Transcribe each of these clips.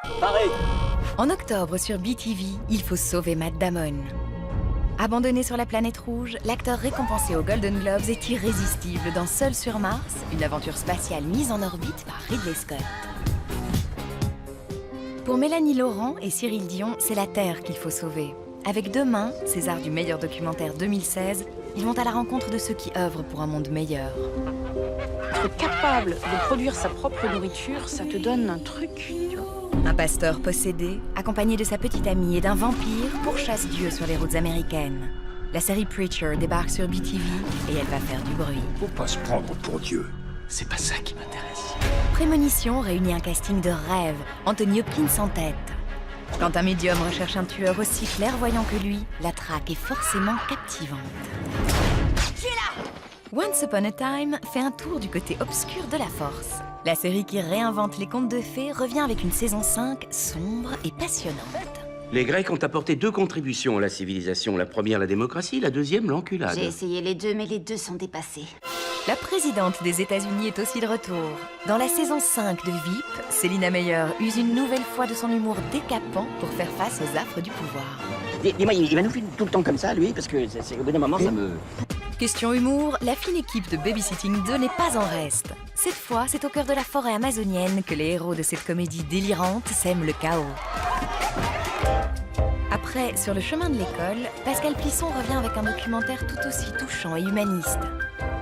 Pareil. En octobre sur BTV, il faut sauver Matt Damon. Abandonné sur la planète rouge, l'acteur récompensé aux Golden Globes est irrésistible dans Seul sur Mars, une aventure spatiale mise en orbite par Ridley Scott. Pour Mélanie Laurent et Cyril Dion, c'est la Terre qu'il faut sauver. Avec Demain, César du meilleur documentaire 2016, ils vont à la rencontre de ceux qui œuvrent pour un monde meilleur. Être capable de produire sa propre nourriture, ça te donne un truc, tu vois. Un pasteur possédé, accompagné de sa petite amie et d'un vampire, pourchasse Dieu sur les routes américaines. La série Preacher débarque sur BTV et elle va faire du bruit. Faut pas se prendre pour Dieu. C'est pas ça qui m'intéresse. Prémonition réunit un casting de rêve, Anthony Hopkins en tête. Quand un médium recherche un tueur aussi clairvoyant que lui, la traque est forcément captivante. Once Upon a Time fait un tour du côté obscur de la force. La série qui réinvente les contes de fées revient avec une saison 5 sombre et passionnante. Les Grecs ont apporté 2 contributions à la civilisation. La première, la démocratie, la deuxième, l'enculade. J'ai essayé les deux, mais les deux sont dépassés. La présidente des États-Unis est aussi de retour. Dans la saison 5 de VIP, Selina Meyer use une nouvelle fois de son humour décapant pour faire face aux affres du pouvoir. Dis-moi, il va nous filmer tout le temps comme ça, lui, parce que au bout d'un moment, ça me... Question humour, la fine équipe de Babysitting 2 n'est pas en reste. Cette fois, c'est au cœur de la forêt amazonienne que les héros de cette comédie délirante sèment le chaos. Après, sur le chemin de l'école, Pascal Plisson revient avec un documentaire tout aussi touchant et humaniste.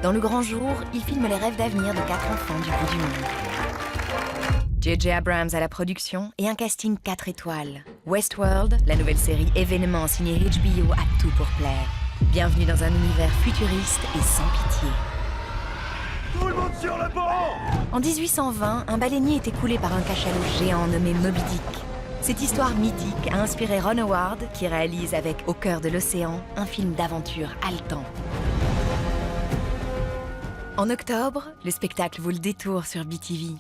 Dans Le Grand Jour, il filme les rêves d'avenir de 4 enfants du bout du monde. J.J. Abrams à la production et un casting 4 étoiles. Westworld, la nouvelle série événement signée HBO, a tout pour plaire. Bienvenue dans un univers futuriste et sans pitié. Tout le monde sur le banc! En 1820, un baleinier est écoulé par un cachalot géant nommé Moby Dick. Cette histoire mythique a inspiré Ron Howard, qui réalise avec Au cœur de l'océan un film d'aventure haletant. En octobre, le spectacle vaut le détour sur BTV.